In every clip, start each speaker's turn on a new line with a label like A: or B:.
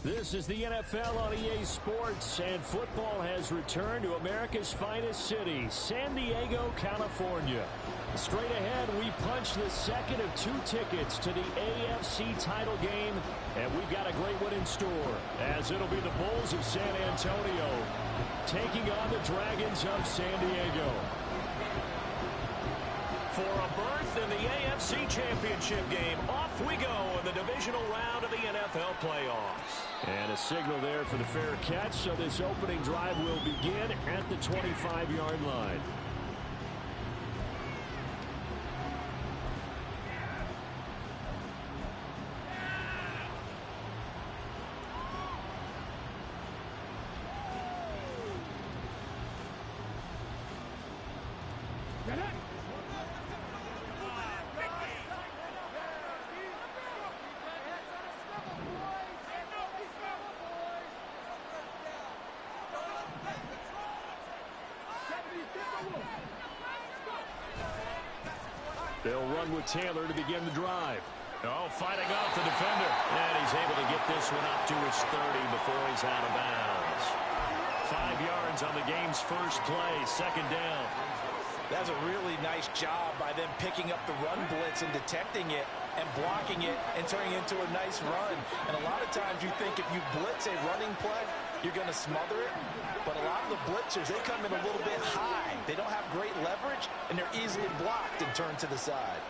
A: This is the NFL on EA Sports, and football has returned to America's finest city, San Diego, California. Straight ahead, we punch the second of two tickets to the AFC title game, and we've got a great one in store, as it'll be the Bulls of San Antonio taking on the Dragons of San Diego. For a berth in the AFC Championship game, off we go in the divisional round of the NFL playoffs. And a signal there for the fair catch, so this opening drive will begin at the 25-yard line. They'll run with Taylor to begin the drive. Oh, fighting off the defender. And he's able to get this one up to his 30 before he's out of bounds. 5 yards on the game's first play, second down.
B: That's a really nice job by them picking up the run blitz and detecting it and blocking it and turning it into a nice run. And a lot of times you think if you blitz a running play, you're going to smother it. But a lot of the blitzers, they come in a little bit high. They don't have great leverage, and they're easily blocked and turned to the side.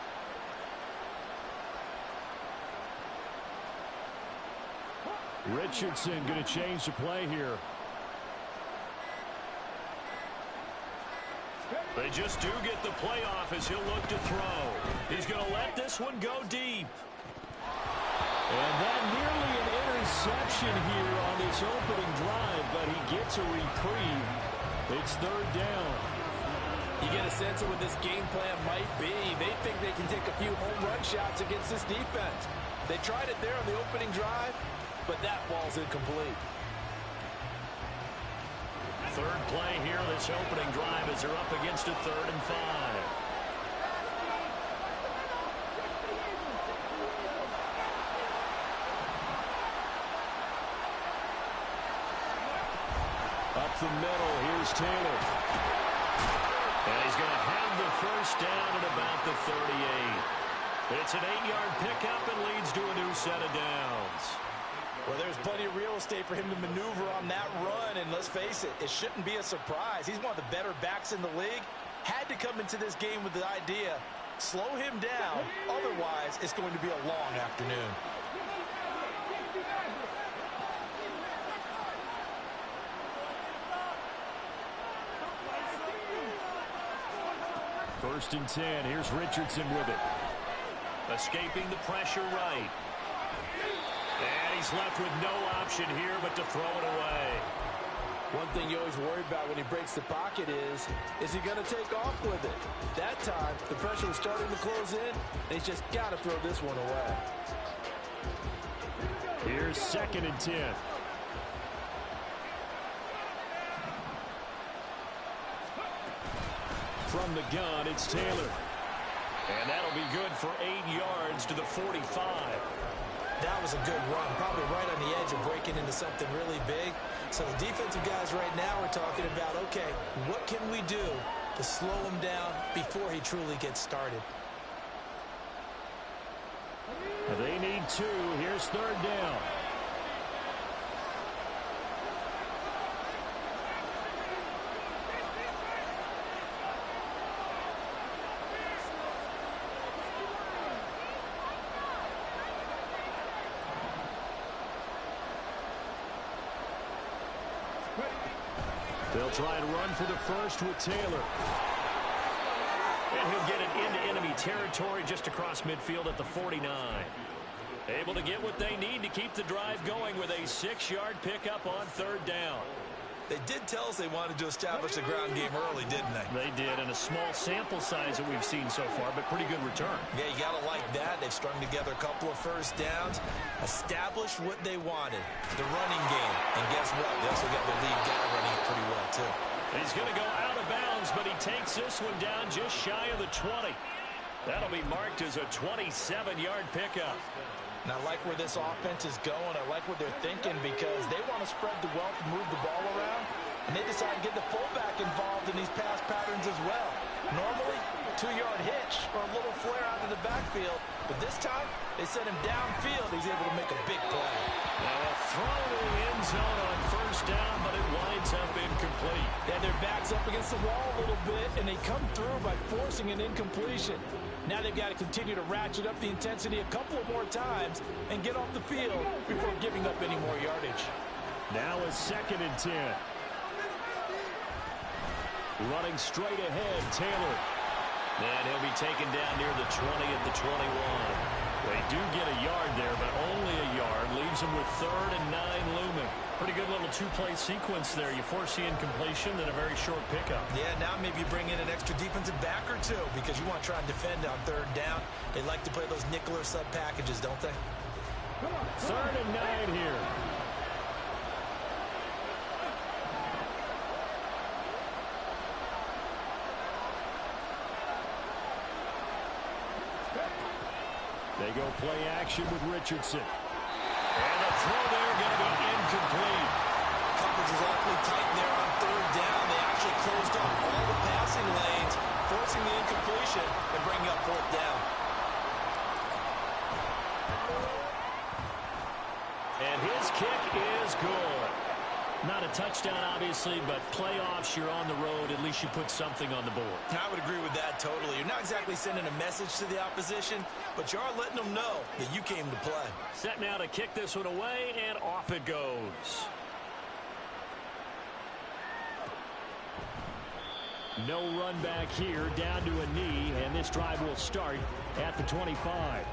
A: Richardson going to change the play here. They just do get the play off as he'll look to throw. He's going to let this one go deep. And that nearly an interception here on this opening drive, but he gets a reprieve. It's third down.
B: You get a sense of what this game plan might be. They think they can take a few home run shots against this defense. They tried it there on the opening drive, but that ball's incomplete.
A: Third play here, this opening drive, as they're up against a 3rd and 5. Up the middle, here's Taylor. And he's going to have the first down at about the 38. It's an 8-yard pickup and leads to a new set of downs.
B: Well, there's plenty of real estate for him to maneuver on that run, and let's face it, it shouldn't be a surprise. He's one of the better backs in the league. Had to come into this game with the idea, slow him down, otherwise it's going to be a long afternoon.
A: First and 10, here's Richardson with it. Escaping the pressure right. And he's left with no option here but to throw it away.
B: One thing you always worry about when he breaks the pocket is he going to take off with it? That time, the pressure was starting to close in, and he's just got to throw this one away.
A: Here's 2nd and 10. From the gun, it's Taylor. And that'll be good for 8 yards to the 45.
B: That was a good run, probably right on the edge of breaking into something really big. So the defensive guys right now are talking about, okay, what can we do to slow him down before he truly gets started?
A: They need 2. Here's 3rd down. They'll try and run for the first with Taylor. And he'll get it into enemy territory just across midfield at the 49. Able to get what they need to keep the drive going with a 6-yard pickup on 3rd down.
B: They did tell us they wanted to establish the ground game early, didn't they?
A: They did, and a small sample size that we've seen so far, but pretty good return.
B: Yeah, you got to like that. They've strung together a couple of first downs, established what they wanted, the running game. And guess what? They also got the lead guy running it pretty well, too.
A: He's going to go out of bounds, but he takes this one down just shy of the 20. That'll be marked as a 27-yard pickup.
B: And I like where this offense is going. I like what they're thinking because they want to spread the wealth, move the ball around, and they decide to get the fullback involved in these pass patterns as well. Normally, 2-yard hitch or a little flare out of the backfield, but this time they send him downfield. He's able to make a big play.
A: Now a throw to the end zone on first down, but it winds up incomplete.
B: And their backs up against the wall a little bit, and they come through by forcing an incompletion. Now they've got to continue to ratchet up the intensity a couple of more times and get off the field before giving up any more yardage.
A: Now a 2nd and 10. Running straight ahead, Taylor. And he'll be taken down near the 20 at the 21. They do get a yard there, but only a yard. Leaves them with 3rd and 9 looming. Pretty good little 2-play sequence there. You force the incompletion, then a very short pickup.
B: Yeah, now maybe you bring in an extra defensive back or two because you want to try and defend on 3rd down. They like to play those nickel or sub packages, don't they?
A: 3rd and 9 here. They go play action with Richardson. And the throw there going to be incomplete.
B: Coverage is awfully tight there on 3rd down. They actually closed off all the passing lanes, forcing the incompletion and bringing up 4th down.
A: And his kick is good. Not a touchdown, obviously, but playoffs, you're on the road. At least you put something on the board.
B: I would agree with that totally. You're not exactly sending a message to the opposition, but you are letting them know that you came to play.
A: Set now to kick this one away, and off it goes. No run back here, down to a knee, and this drive will start at the 25.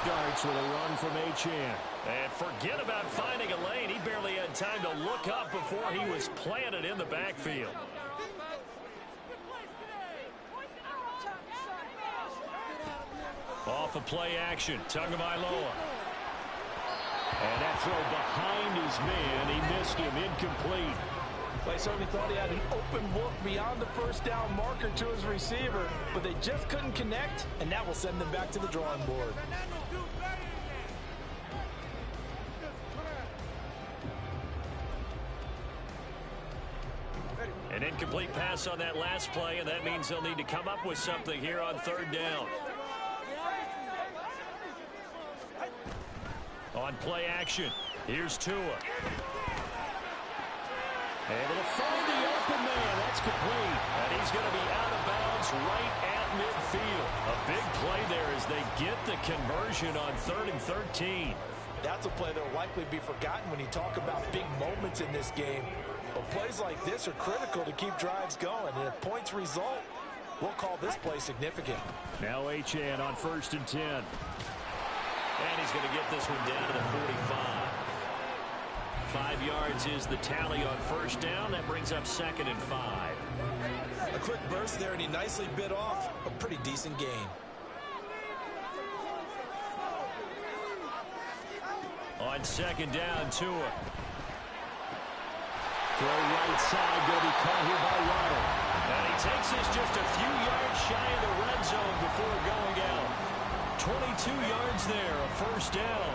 A: Starts with a run from Achane. And forget about finding a lane. He barely had time to look up before he was planted in the backfield. Off of play action, Tagovailoa. And that throw behind his man. He missed him, incomplete.
B: They certainly thought he had an open look beyond the 1st down marker to his receiver, but they just couldn't connect, and that will send them back to the drawing board.
A: An incomplete pass on that last play, and that means they'll need to come up with something here on 3rd down. On play action, here's Tua. Able to find the open man. That's complete. And he's going to be out of bounds right at midfield. A big play there as they get the conversion on 3rd and 13.
B: That's a play that will likely be forgotten when you talk about big moments in this game. But plays like this are critical to keep drives going. And if points result, we'll call this play significant.
A: Now Achane on 1st and 10. And he's going to get this one down to the 45. 5 yards is the tally on 1st down. That brings up 2nd and 5.
B: A quick burst there, and he nicely bit off a pretty decent gain.
A: On 2nd down, Tua. Throw right side, going to be caught here by Waddle. And he takes this just a few yards shy of the red zone before going out. 22 yards there, a 1st down.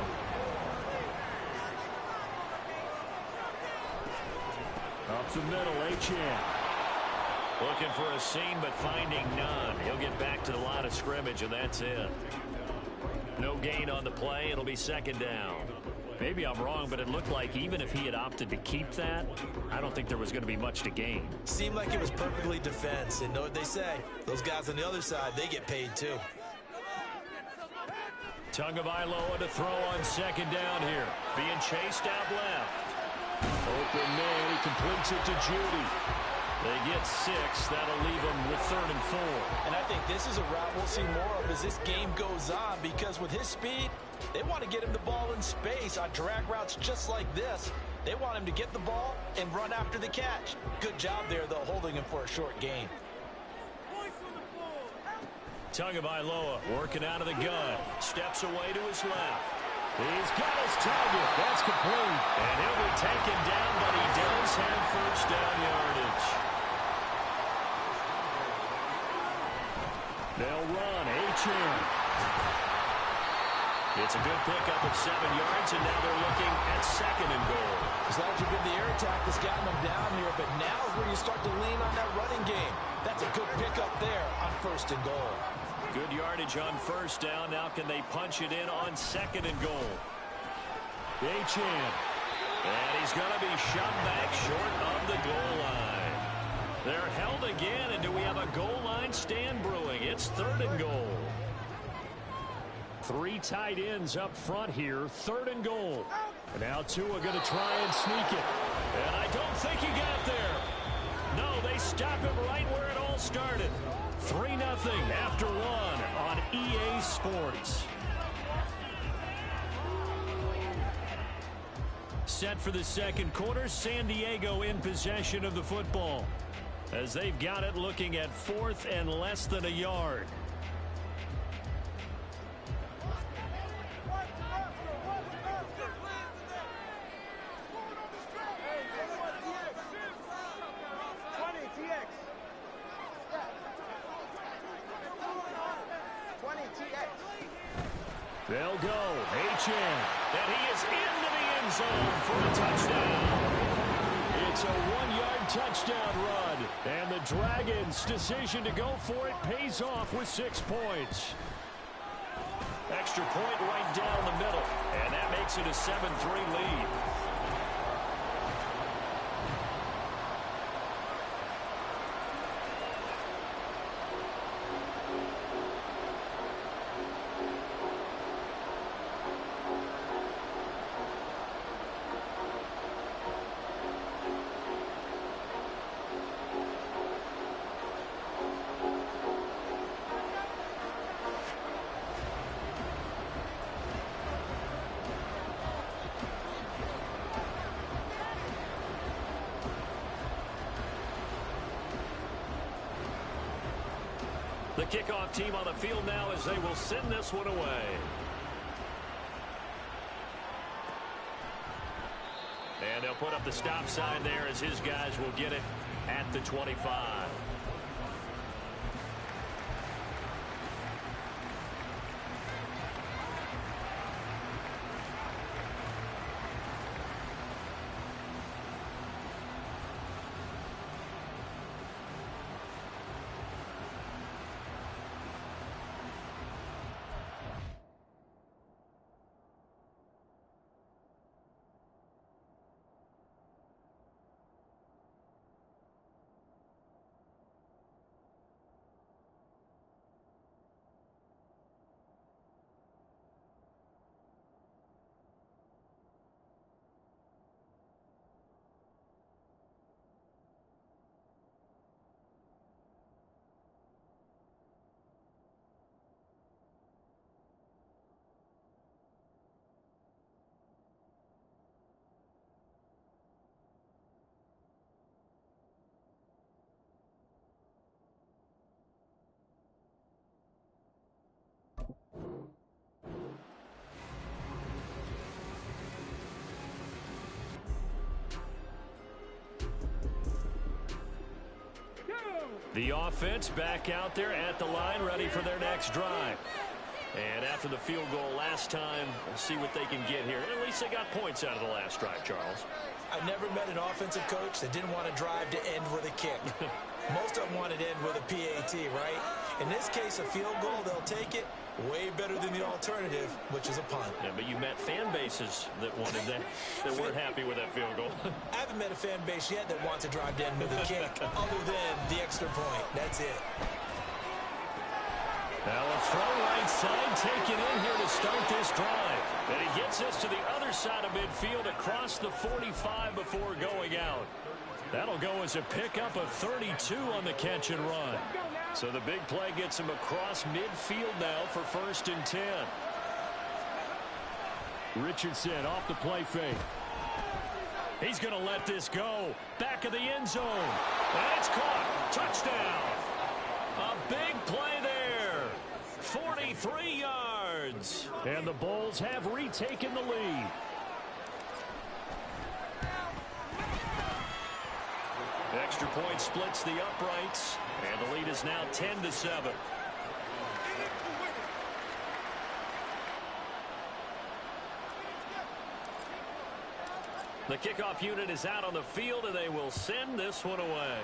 A: Up the middle, Achane. Looking for a seam, but finding none. He'll get back to the line of scrimmage, and that's it. No gain on the play. It'll be 2nd down. Maybe I'm wrong, but it looked like even if he had opted to keep that, I don't think there was going to be much to gain.
B: Seemed like it was perfectly defense. And know what they say? Those guys on the other side, they get paid too.
A: Tagovailoa to throw on 2nd down here. Being chased out left. Open man, he completes it to Judy. They get 6. That'll leave them with 3rd and 4.
B: And I think this is a route we'll see more of as this game goes on, because with his speed, they want to get him the ball in space on drag routes just like this. They want him to get the ball and run after the catch. Good job there, though, holding him for a short gain.
A: Tagovailoa working out of the gun. Steps away to his left. He's got his target. That's complete. And he'll be taken down, but he does have first down yardage. They'll run. Achane. It's a good pickup of 7 yards, and now they're looking at second and goal.
B: As long as you've been the air attack that's gotten them down here, but now is where you start to lean on that running game. That's a good pickup there on first and goal.
A: Good yardage on first down. Now can they punch it in on second and goal? Achane. And he's going to be shoved back short of the goal line. They're held again, and do we have a goal line stand brewing? It's third and goal. 3 tight ends up front here, third and goal. And now Tua going to try and sneak it. And I don't think he got there. No, they stop him right where it all started. 3-0 after 1 on EA Sports. Set for the second quarter, San Diego in possession of the football, as they've got it looking at 4th and less than a yard. They'll go. Achane. And he is into the end zone for a touchdown. It's a 1-yard touchdown run. And the Dragons' decision to go for it pays off with 6 points. Extra point right down the middle. And that makes it a 7-3 lead. The kickoff team on the field now as they will send this one away. And they'll put up the stop sign there as his guys will get it at the 25. The offense back out there at the line, ready for their next drive. And after the field goal last time, we'll see what they can get here. At least they got points out of the last drive, Charles.
B: I've never met an offensive coach that didn't want to drive to end with a kick. Most of them wanted to end with a PAT, right? In this case, a field goal, they'll take it. Way better than the alternative, which is a punt.
A: Yeah, but you met fan bases that wanted that, that weren't happy with that field goal.
B: I haven't met a fan base yet that wants to drive to end with a kick, other than the extra point. That's it.
A: Now a throw right side taken in here to start this drive. And he gets us to the other side of midfield across the 45 before going out. That'll go as a pickup of 32 on the catch and run. So the big play gets him across midfield now for 1st and 10. Richardson off the play fake. He's going to let this go. Back of the end zone. And it's caught. Touchdown. A big play there. 43 yards. And the Bulls have retaken the lead. The extra point splits the uprights. And the lead is now 10-7. The kickoff unit is out on the field, and they will send this one away.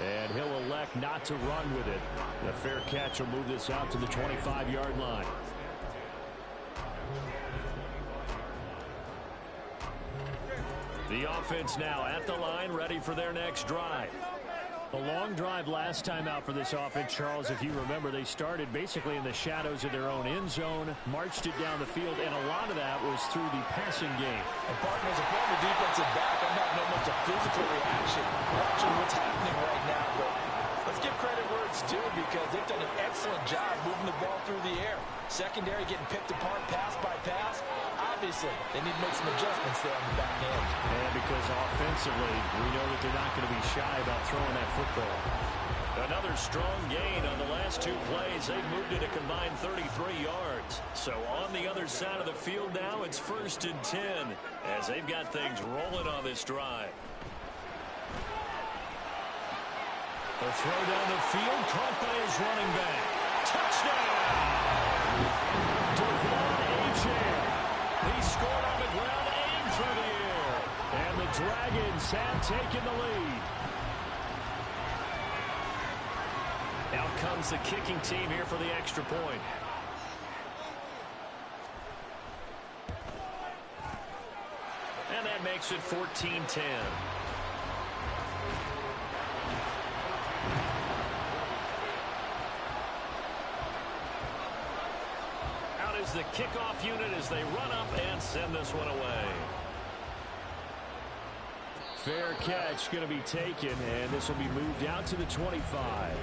A: And he'll elect not to run with it. The fair catch will move this out to the 25-yard line. The offense now at the line, ready for their next drive. A long drive last time out for this offense, Charles. If you remember, they started basically in the shadows of their own end zone, marched it down the field, and a lot of that was through the passing game.
B: And partner, as a former defensive back, I'm not knowing much of physical reaction watching what's happening right now, but let's give credit where it's due because they've done an excellent job moving the ball through the air. Secondary getting picked apart pass by pass. Obviously, they need to make some adjustments there on the back end.
A: And because offensively, we know that they're not going to be shy about throwing that football. Another strong gain on the last two plays. They've moved it a combined 33 yards. So on the other side of the field now, it's 1st and 10 as they've got things rolling on this drive. A throw down the field, caught by his running back. Touchdown! He scored on the ground and through the air. And the Dragons have taken the lead. Out comes the kicking team here for the extra point. And that makes it 14-10. The kickoff unit as they run up and send this one away. Fair catch going to be taken, and this will be moved out to the 25.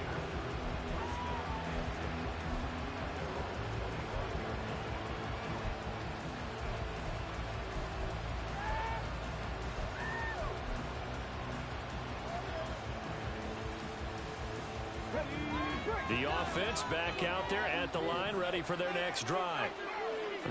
A: The offense back out there at the line, ready for their next drive.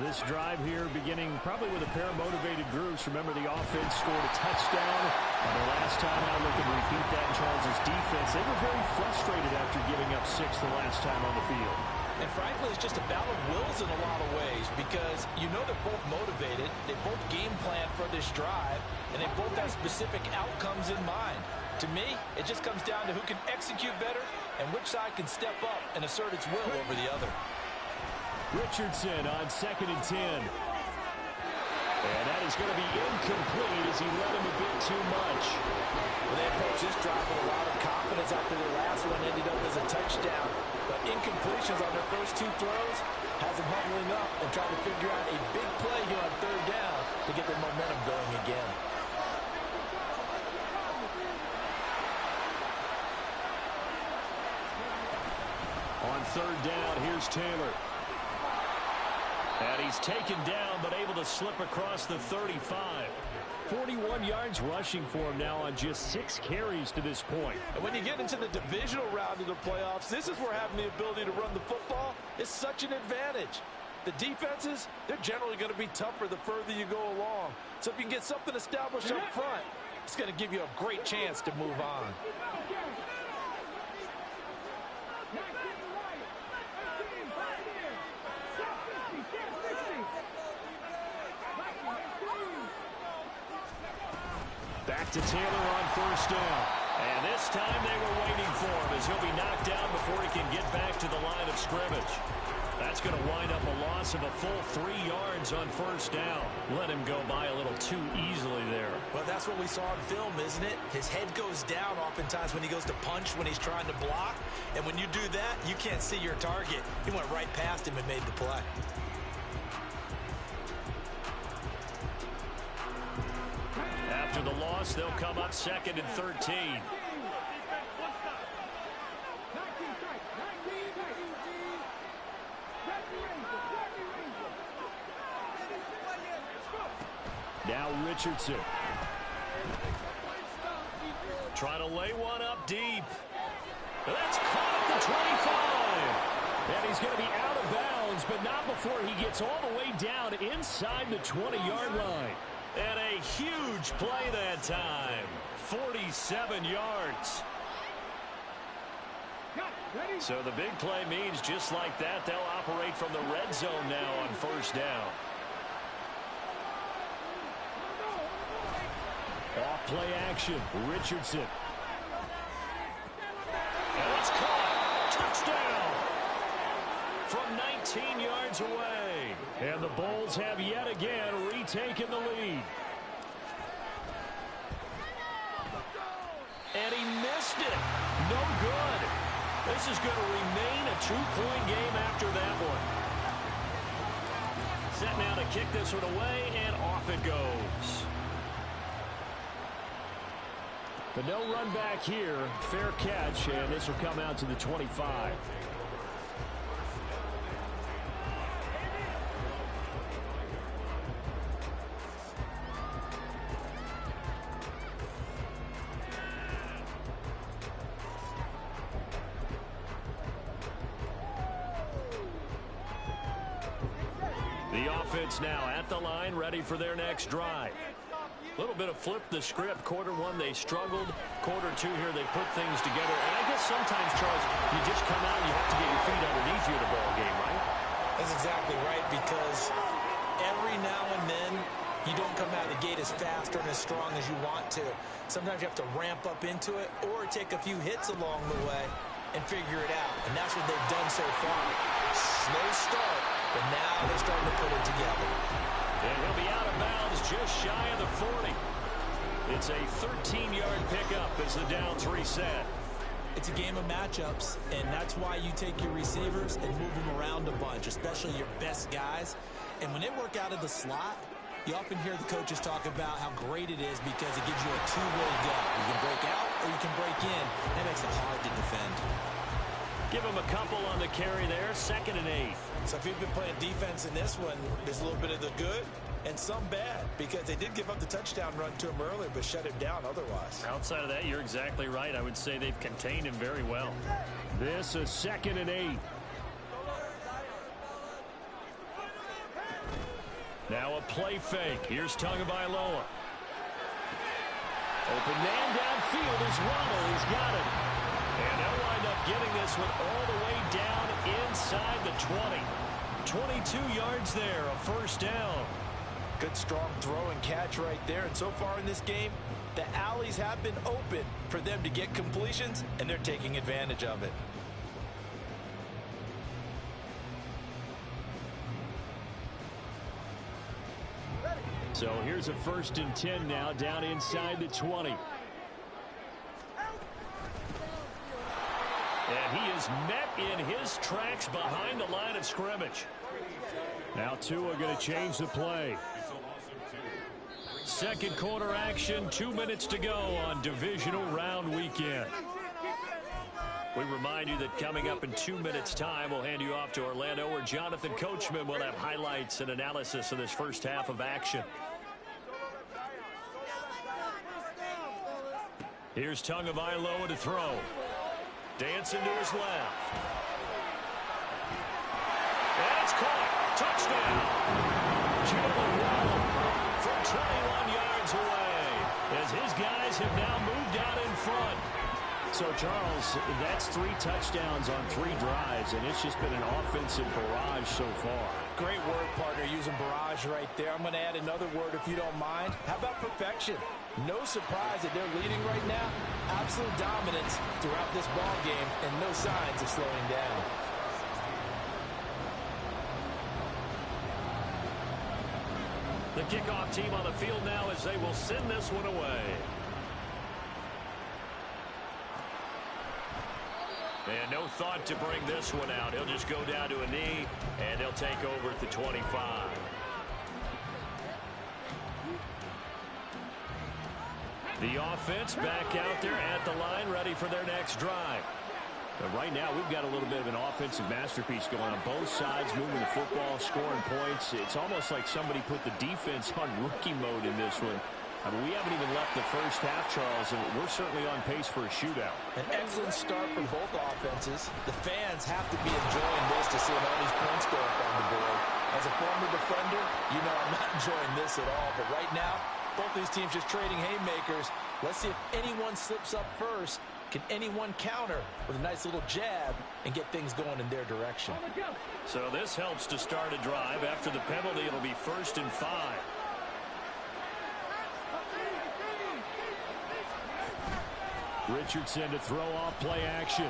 A: This drive here beginning probably with a pair of motivated groups. Remember, the offense scored a touchdown. And the last time out, looking to repeat that in Charles's defense, they were very frustrated after giving up 6 the last time on the field.
B: And frankly, it's just a battle of wills in a lot of ways because you know they're both motivated, they both game plan for this drive, and they both have specific outcomes in mind. To me, it just comes down to who can execute better and which side can step up and assert its will over the other.
A: Richardson on 2nd and 10. And that is going to be incomplete as he led him a bit too much.
B: Well, they approached this drive with a lot of confidence after their last one ended up as a touchdown. But incompletions on their first 2 throws has them huddling up and trying to figure out a big play here on 3rd down to get their momentum going again.
A: On 3rd down, here's Taylor. And he's taken down, but able to slip across the 35. 41 yards rushing for him now on just 6 carries to this point.
B: And when you get into the divisional round of the playoffs, this is where having the ability to run the football is such an advantage. The defenses, they're generally going to be tougher the further you go along. So if you can get something established up front, it's going to give you a great chance to move on.
A: Back to Taylor on 1st down. And this time they were waiting for him as he'll be knocked down before he can get back to the line of scrimmage. That's going to wind up a loss of a full 3 yards on 1st down. Let him go by a little too easily there.
B: Well, that's what we saw in film, isn't it? His head goes down oftentimes when he goes to punch, when he's trying to block. And when you do that, you can't see your target. He went right past him and made the play.
A: After the loss, they'll come up 2nd and 13. Now Richardson. Trying to lay one up deep. That's caught at the 25. And he's going to be out of bounds, but not before he gets all the way down inside the 20-yard line. And a huge play that time. 47 yards. So the big play means just like that, they'll operate from the red zone now on first down. Off play action, Richardson. And it's caught. Touchdown. From 19 yards away. And the Bulls have yet again retaken the lead. And he missed it. No good. This is going to remain a two-point game after that one. Set now to kick this one away, and off it goes. But no run back here. Fair catch, and this will come out to the 25. The offense now at the line, ready for their next drive. A little bit of flip the script. Quarter one, they struggled. Quarter two here, they put things together. And I guess sometimes, Charles, you just come out and you have to get your feet underneath you in a ball game, right?
B: That's exactly right, because every now and then you don't come out of the gate as fast or as strong as you want to. Sometimes you have to ramp up into it or take a few hits along the way and figure it out. And that's what they've done so far. Slow start, but now they're starting to put it together.
A: And he'll be out of bounds just shy of the 40. It's a 13-yard pickup as the downs reset.
B: It's a game of matchups, and that's why you take your receivers and move them around a bunch, especially your best guys. And when they work out of the slot, you often hear the coaches talk about how great it is because it gives you a two-way go. You can break out or you can break in. That makes it hard to defend.
A: Give him a couple on the carry there, 2nd and 8.
B: So if you've been playing defense in this one, there's a little bit of the good and some bad because they did give up the touchdown run to him earlier but shut him down otherwise.
A: Outside of that, you're exactly right. I would say they've contained him very well. This is 2nd and 8. Now a play fake. Here's Tagovailoa. Open man downfield is Waddle. He's got it. And they'll wind up getting this one all the way down inside the 20. 22 yards there, a first down.
B: Good strong throw and catch right there. And so far in this game, the alleys have been open for them to get completions, and they're taking advantage of it.
A: So here's a 1st and 10 now down inside the 20. And he is met in his tracks behind the line of scrimmage. Now Tua going to change the play. Second quarter action, 2 minutes to go on divisional round weekend. We remind you that coming up in 2 minutes' time, we'll hand you off to Orlando, where Jonathan Coachman will have highlights and analysis of this first half of action. Here's Tagovailoa to throw. Dancing to his left. And it's caught. Touchdown. Jalen Waddle from 21 yards away as his guys have now moved out in front. So, Charles, that's 3 touchdowns on 3 drives, and it's just been an offensive barrage so far.
B: Great work, partner, using barrage right there. I'm going to add another word if you don't mind. How about perfection? No surprise that they're leading right now. Absolute dominance throughout this ball game and no signs of slowing down.
A: The kickoff team on the field now as they will send this one away. And no thought to bring this one out. He'll just go down to a knee, and he'll take over at the 25. The offense back out there at the line, ready for their next drive. Right now, we've got a little bit of an offensive masterpiece going on both sides, moving the football, scoring points. It's almost like somebody put the defense on rookie mode in this one. I mean, we haven't even left the first half, Charles, and we're certainly on pace for a shootout.
B: An excellent start for both offenses. The fans have to be enjoying this to see all these points go up on the board. As a former defender, you know I'm not enjoying this at all. But right now, both these teams just trading haymakers. Let's see if anyone slips up first. Can anyone counter with a nice little jab and get things going in their direction?
A: So this helps to start a drive. After the penalty, it'll be 1st and 5. Richardson to throw off play action.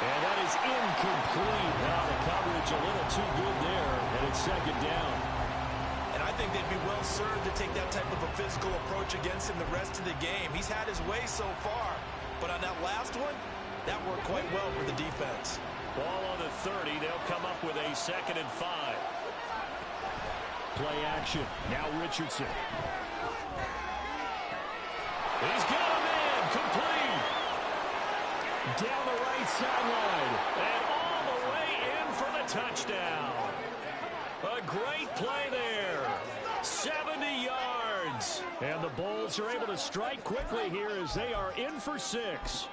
A: And that is incomplete. Now the coverage a little too good there, and it's 2nd down.
B: And I think they'd be well served to take that type of a physical approach against him the rest of the game. He's had his way so far, but on that last one, that worked quite well for the defense.
A: Ball on the 30. They'll come up with a 2nd and 5. Play action. Now Richardson. He's got a man. Complete. Down the right sideline. And all the way in for the touchdown. A great play there. 70 yards. And the Bulls are able to strike quickly here as they are in for 6.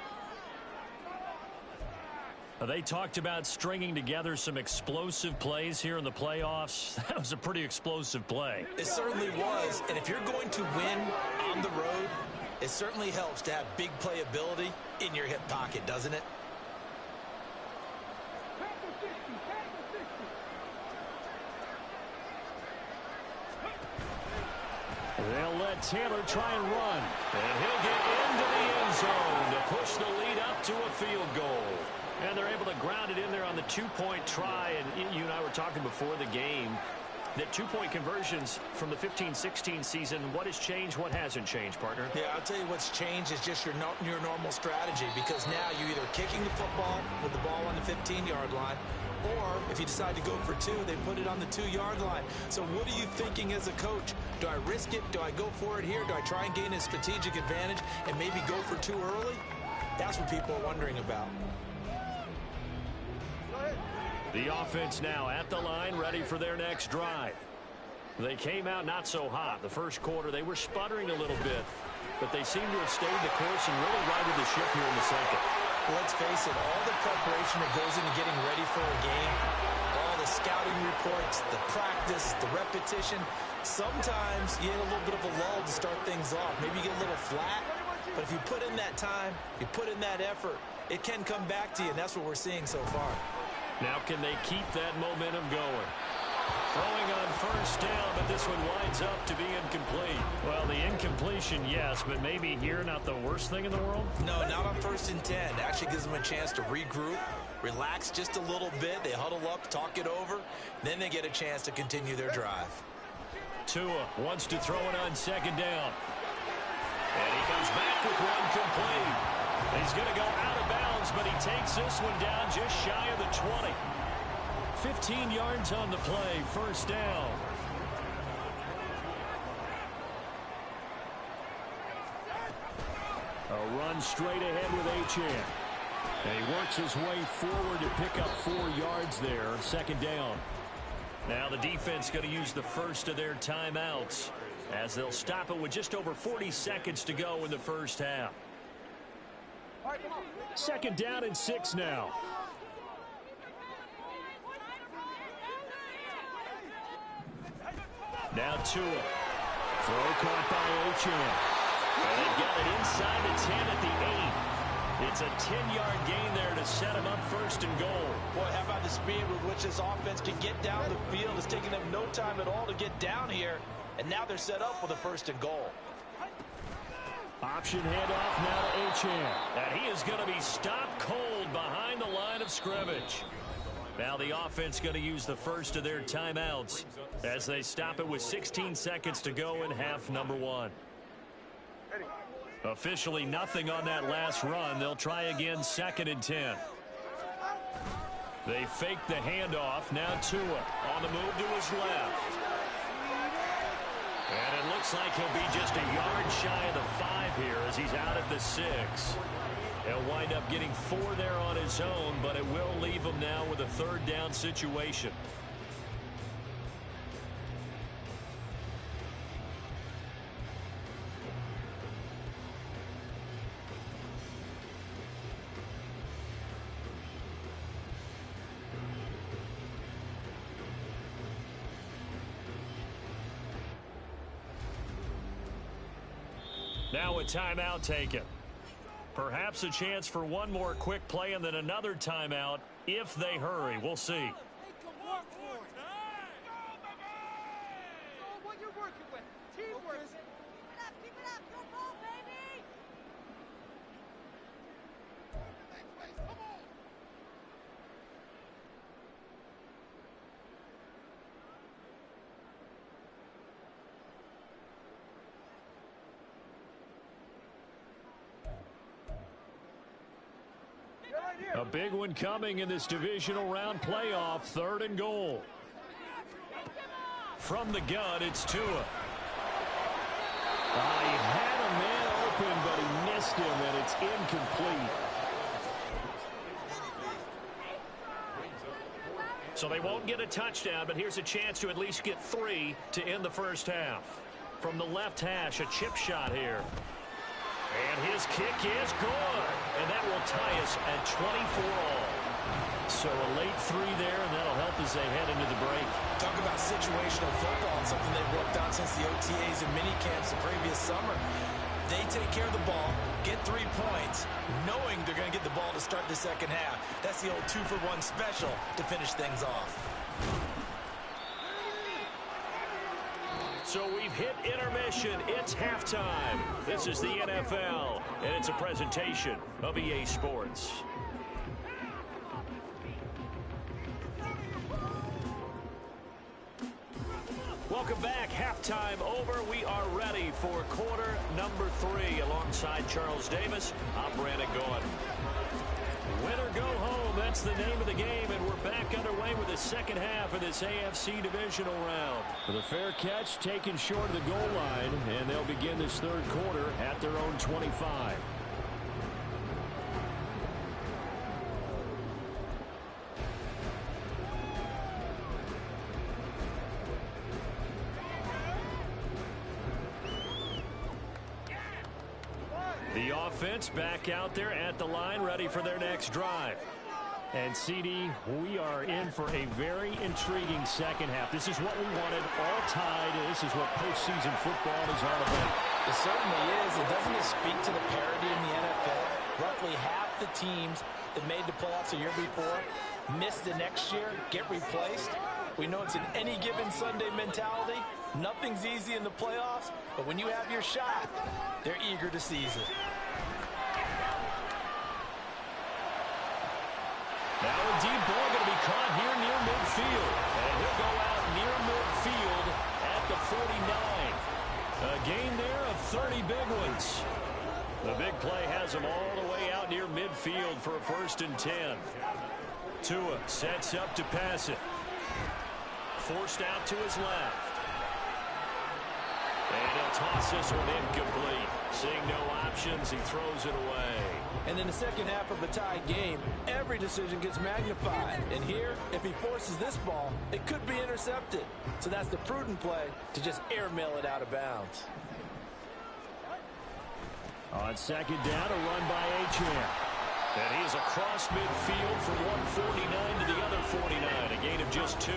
A: They talked about stringing together some explosive plays here in the playoffs. That was a pretty explosive play.
B: It certainly was. And if you're going to win on the road, it certainly helps to have big playability in your hip pocket, doesn't it?
A: They'll let Taylor try and run. And he'll get into the end zone to push the lead up to a field goal. And they're able to ground it in there on the 2-point try. And you and I were talking before the game that 2-point conversions from the 15-16 season, what has changed, what hasn't changed, partner?
B: Yeah, I'll tell you what's changed is just your normal strategy, because now you're either kicking the football with the ball on the 15-yard line, or if you decide to go for 2, they put it on the 2-yard line. So what are you thinking as a coach? Do I risk it? Do I go for it here? Do I try and gain a strategic advantage and maybe go for 2 early? That's what people are wondering about.
A: The offense now at the line, ready for their next drive. They came out not so hot. The first quarter, they were sputtering a little bit, but they seem to have stayed the course and really righted the ship here in the second.
B: Well, let's face it, all the preparation that goes into getting ready for a game, all the scouting reports, the practice, the repetition, sometimes you get a little bit of a lull to start things off. Maybe you get a little flat, but if you put in that time, you put in that effort, it can come back to you, and that's what we're seeing so far.
A: Now can they keep that momentum going? Throwing on first down, but this one winds up to be incomplete. Well, the incompletion, yes, but maybe here not the worst thing in the world?
B: No, not on 1st and 10. It actually gives them a chance to regroup, relax just a little bit. They huddle up, talk it over, then they get a chance to continue their drive.
A: Tua wants to throw it on 2nd down. And he comes back with one complete. He's going to go out of bounds, but he takes this one down just shy of the 20. 15 yards on the play, 1st down. A run straight ahead with Achane. And he works his way forward to pick up 4 yards there, 2nd down. Now the defense going to use the first of their timeouts as they'll stop it with just over 40 seconds to go in the first half. 2nd down and 6 now. Now Tua. Throw caught by Achane. And they've got it inside the 10 at the 8. It's a 10-yard gain there to set him up 1st and goal.
B: Boy, how about the speed with which this offense can get down the field? It's taking them no time at all to get down here. And now they're set up with a 1st and goal.
A: Option handoff now to Achane. And he is going to be stopped cold behind the line of scrimmage. Now the offense going to use the first of their timeouts as they stop it with 16 seconds to go in half number 1. Officially nothing on that last run. They'll try again 2nd and 10. They fake the handoff. Now Tua on the move to his left. And it looks like he'll be just a yard shy of the 5 here as he's out at the 6. He'll wind up getting 4 there on his own, but it will leave him now with a 3rd down situation. Now a timeout taken. Perhaps a chance for one more quick play and then another timeout if they hurry. We'll see. A big one coming in this divisional round playoff. 3rd and goal. From the gun, it's Tua. He had a man open, but he missed him, and it's incomplete. So they won't get a touchdown, but here's a chance to at least get 3 to end the first half. From the left hash, a chip shot here. And his kick is good. And that will tie us at 24 all. So a late 3 there, and that'll help as they head into the break.
B: Talk about situational football and something they've worked on since the OTAs and mini camps the previous summer. They take care of the ball, get 3 points, knowing they're going to get the ball to start the second half. That's the old 2-for-1 special to finish things off.
A: So we've hit intermission. It's halftime. This is the NFL, and it's a presentation of EA Sports. Welcome back. Halftime over. We are ready for quarter number 3. Alongside Charles Davis, I'm Brandon Gaudin. Win or go home, that's the name of the game, and we're back underway with the second half of this AFC divisional round. With a fair catch taken short of the goal line, and they'll begin this 3rd quarter at their own 25. The offense back out there at the line, ready for their next drive. And, CD, we are in for a very intriguing second half. This is what we wanted, all tied. This is what postseason football is all about.
B: It certainly is. And doesn't it speak to the parity in the NFL? Roughly half the teams that made the playoffs a year before miss the next year, get replaced. We know it's an any given Sunday mentality. Nothing's easy in the playoffs, but when you have your shot, they're eager to seize it.
A: Now a deep ball going to be caught here near midfield. And he'll go out near midfield at the 49. A gain there of 30 big ones. The big play has him all the way out near midfield for a 1st and 10. Tua sets up to pass it. Forced out to his left. And he'll toss this one incomplete. Seeing no options, he throws it away.
B: And in the second half of a tied game, every decision gets magnified. And here, if he forces this ball, it could be intercepted. So that's the prudent play to just airmail it out of bounds.
A: On 2nd down, a run by Achane. And he's across midfield from 149 to the other 49. A gain of just 2.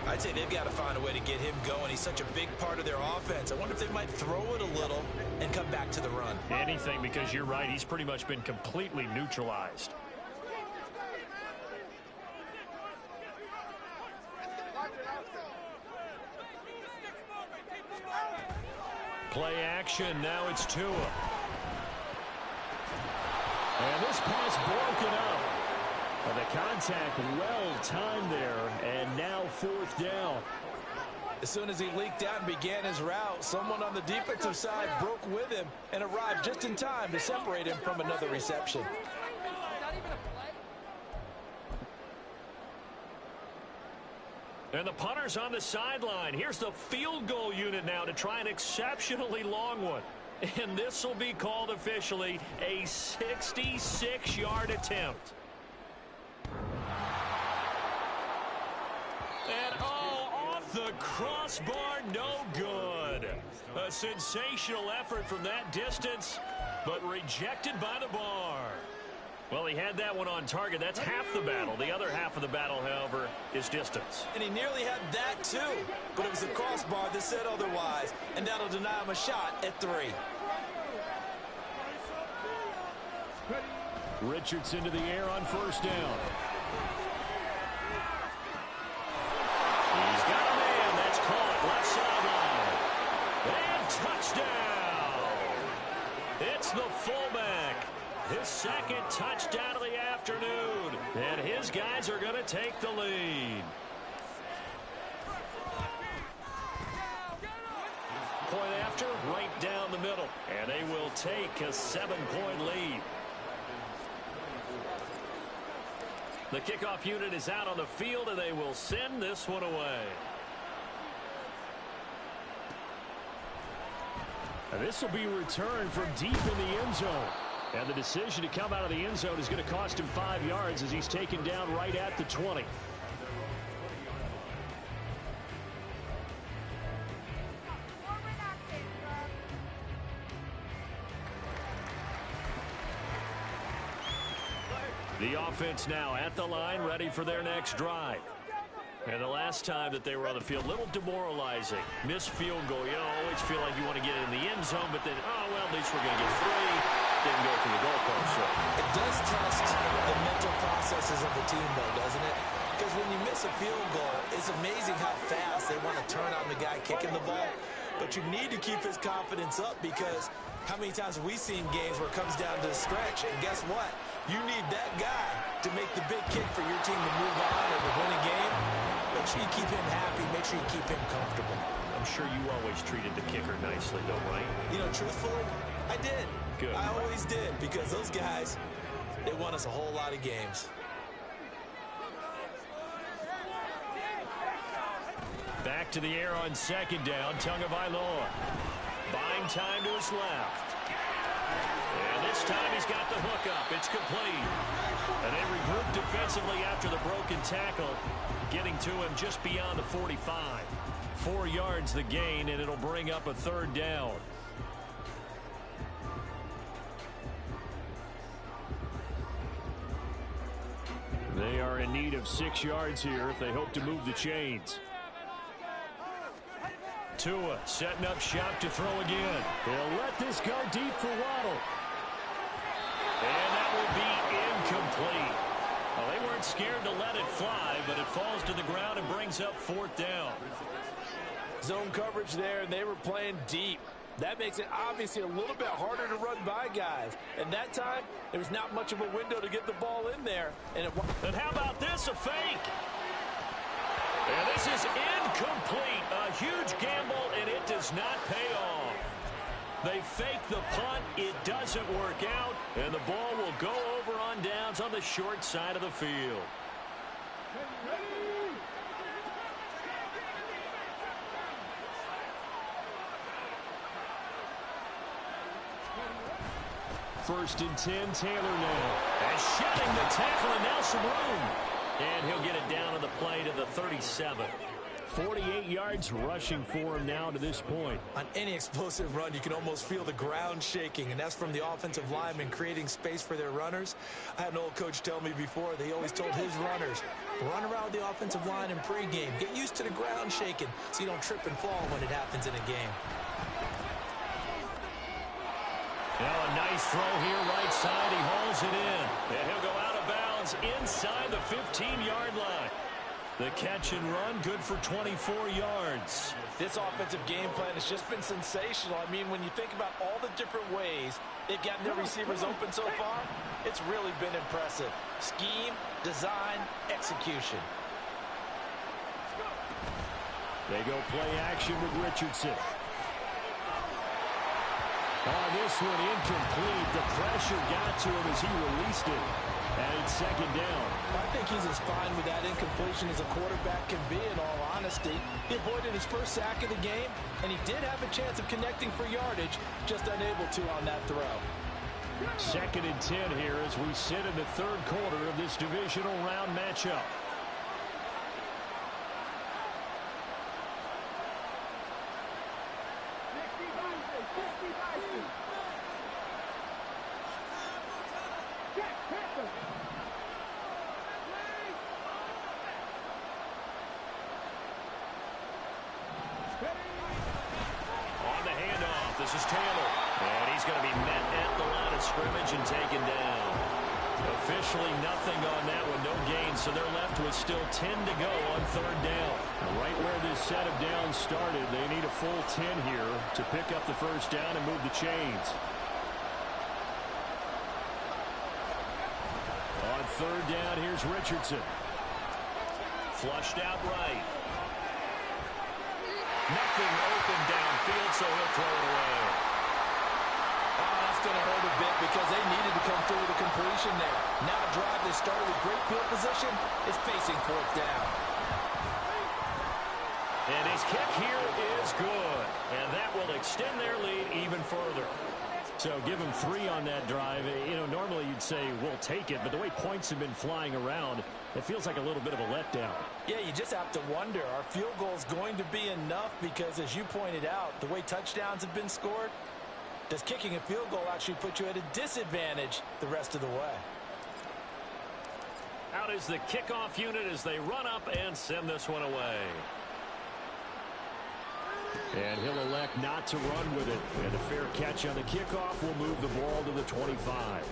B: I'd say they've got to find a way to get him going. He's such a big part of their offense. I wonder if they might throw it a little and come back to the run.
A: Anything, because you're right. He's pretty much been completely neutralized. Play action. Now it's Tua. And this pass broken up. But the contact well timed there, and now 4th down.
B: As soon as he leaked out and began his route, someone on the defensive side broke with him and arrived just in time to separate him from another reception.
A: And the punter's on the sideline. Here's the field goal unit now to try an exceptionally long one. And this will be called officially a 66-yard attempt. And off the crossbar, no good. A sensational effort from that distance, but rejected by the bar. Well, he had that one on target. That's half the battle. The other half of the battle, however, is distance.
B: And he nearly had that, too. But it was the crossbar that said otherwise. And that'll deny him a shot at 3.
A: Richardson to the air on first down. He's got a man. That's caught. Left sideline. And touchdown. It's the fullback. His second touchdown of the afternoon. And his guys are going to take the lead. Point after, right down the middle. And they will take a 7-point lead. The kickoff unit is out on the field, and they will send this one away. And this will be returned from deep in the end zone. And the decision to come out of the end zone is going to cost him 5 yards as he's taken down right at the 20. The offense now at the line, ready for their next drive. And the last time that they were on the field, a little demoralizing. Missed field goal. You always feel like you want to get it in the end zone, but then, oh, well, at least we're going to get 3. Didn't go through the goalpost. So
B: it does test the mental processes of the team, though, doesn't it? Because when you miss a field goal, it's amazing how fast they want to turn on the guy kicking the ball. But you need to keep his confidence up, because how many times have we seen games where it comes down to the stretch, and guess what? You need that guy to make the big kick for your team to move on or to win a game. Make sure you keep him happy. Make sure you keep him comfortable.
A: I'm sure you always treated the kicker nicely, though, right?
B: You know, truthfully, I did.
A: Good.
B: I always did, because those guys, they won us a whole lot of games.
A: Back to the air on second down. Tagovailoa. Buying time to his left. And this time he's got the hook up. It's complete. And they regroup defensively after the broken tackle, getting to him just beyond the 45. 4 yards the gain, and it'll bring up a third down. They are in need of 6 yards here if they hope to move the chains. Tua setting up shop to throw again. He'll let this go deep for Waddle. And that will be incomplete. Well, they weren't scared to let it fly, but it falls to the ground and brings up fourth down.
B: Zone coverage there, and they were playing deep. That makes it obviously a little bit harder to run by guys. And that time, there was not much of a window to get the ball in there. And
A: how about this, a fake? And this is incomplete. A huge gamble, and it does not pay off. They fake the punt. It doesn't work out, and the ball will go over on downs on the short side of the field. First and 10, Taylor now. And shedding the tackle, and now some room. And he'll get it down on the play to the 37. 48 yards rushing for him now to this point.
B: On any explosive run, you can almost feel the ground shaking, and that's from the offensive linemen creating space for their runners. I had an old coach tell me before, they always told his runners, run around the offensive line in pregame. Get used to the ground shaking so you don't trip and fall when it happens in a game.
A: Now a nice throw here, right side. He hauls it in. And he'll go out of bounds inside the 15-yard line. The catch and run, good for 24 yards.
B: This offensive game plan has just been sensational. I mean, when you think about all the different ways they've gotten their receivers open so far, it's really been impressive. Scheme, design, execution.
A: They go play action with Richardson. On this one, incomplete. The pressure got to him as he released it. And it's second down.
B: I think he's as fine with that incompletion as a quarterback can be, in all honesty. He avoided his first sack of the game, and he did have a chance of connecting for yardage, just unable to on that throw.
A: Second and 10 here as we sit in the third quarter of this divisional round matchup. On the handoff, this is Taylor. And he's going to be met at the line of scrimmage and taken down. Officially nothing on that one, no gain, so they're left with still 10 to go on third down. Right where this set of downs started, they need a full 10 here to pick up the first down and move the chains. On third down, here's Richardson. Flushed out right. Nothing open downfield, so he'll throw it away.
B: That's going to hurt a bit because they needed to come through with a completion there. Now a drive that started with great field position is facing fourth down.
A: And his kick here is good. And that will extend their lead even further. So give them 3 on that drive. You know, normally you'd say, we'll take it. But the way points have been flying around, it feels like a little bit of a letdown.
B: Yeah, you just have to wonder, are field goals going to be enough? Because as you pointed out, the way touchdowns have been scored, does kicking a field goal actually put you at a disadvantage the rest of the way?
A: Out is the kickoff unit as they run up and send this one away. And he'll elect not to run with it. And a fair catch on the kickoff will move the ball to the 25.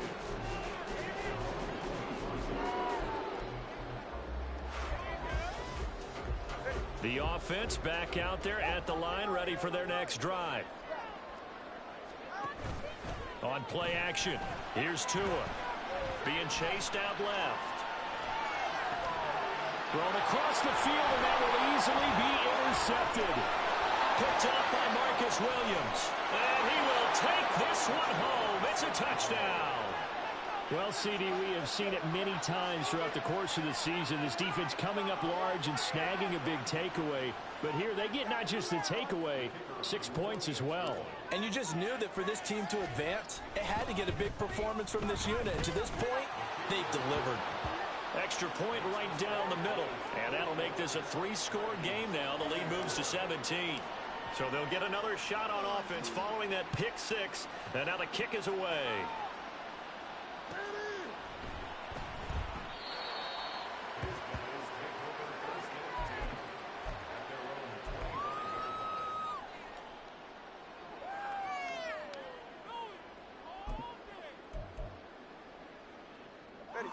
A: The offense back out there at the line, ready for their next drive. On play action, here's Tua. Being chased out left. Thrown across the field, and that will easily be intercepted. Picked up by Marcus Williams. And he will take this one home. It's a touchdown. Well, CD, we have seen it many times throughout the course of the season. This defense coming up large and snagging a big takeaway. But here they get not just the takeaway, 6 points as well.
B: And you just knew that for this team to advance, it had to get a big performance from this unit. And to this point, they've delivered.
A: Extra point right down the middle. And that'll make this a 3-score game now. The lead moves to 17. So they'll get another shot on offense following that pick 6. And now the kick is away.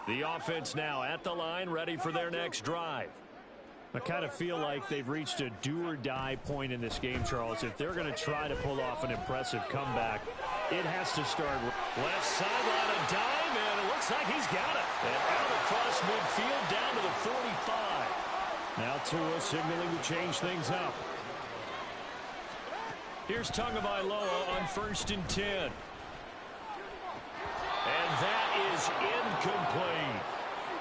A: The offense now at the line, ready for their next drive. I kind of feel like they've reached a do-or-die point in this game, Charles. If they're going to try to pull off an impressive comeback, it has to start left sideline, a dive, and it looks like he's got it. And out across midfield down to the 45. Now Tua signaling to change things up. Here's Tagovailoa on 1st and 10. And that is incomplete.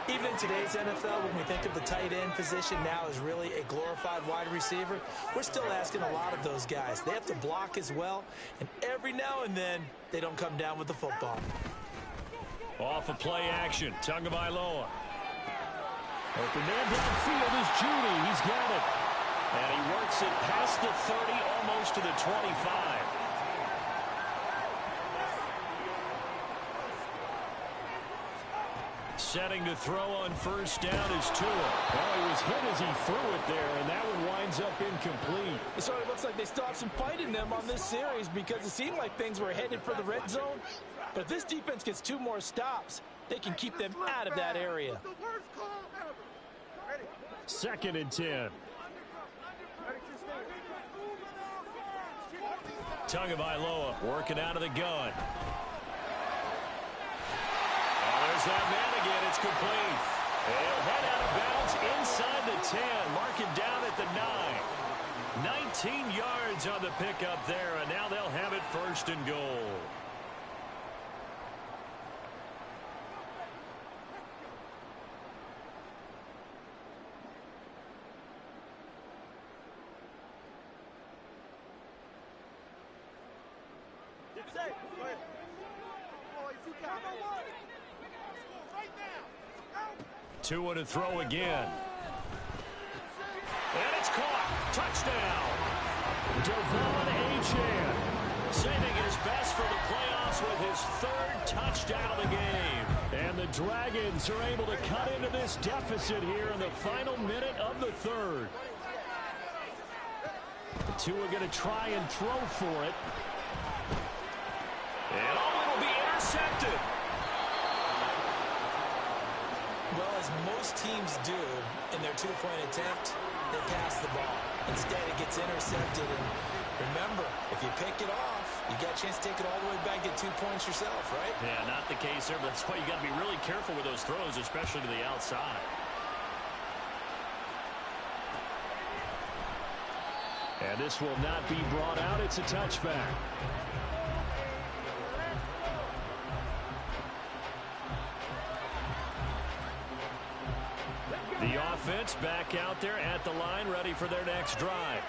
B: Even in today's NFL, when we think of the tight end position now as really a glorified wide receiver, we're still asking a lot of those guys. They have to block as well, and every now and then, they don't come down with the football.
A: Off of play action, Tagovailoa. Open man downfield is Judy. He's got it. And he works it past the 30, almost to the 25. Setting to throw on 1st down is Tua. Well, he was hit as he threw it there, and that one winds up incomplete.
B: So it looks like they still have some fight in them on this series because it seemed like things were headed for the red zone. But if this defense gets 2 more stops, they can keep them out of that area.
A: 2nd and 10. Tagovailoa working out of the gun. There's that man again. It's complete. He'll head out of bounds inside the 10. Mark him down at the 9. 19 yards on the pickup there, and now they'll have it 1st and goal. Two to throw again. And it's caught. Touchdown. Divisional saving his best for the playoffs with his third touchdown of the game. And the Dragons are able to cut into this deficit here in the final minute of the third. The two are going to try and throw for it. And it'll be intercepted.
B: Well, as most teams do in their two-point attempt, they pass the ball. Instead, it gets intercepted. And remember, if you pick it off, you got a chance to take it all the way back, get 2 points yourself, right?
A: Yeah, not the case there, but that's why you got to be really careful with those throws, especially to the outside. And this will not be brought out. It's a touchback. The offense back out there at the line, ready for their next drive.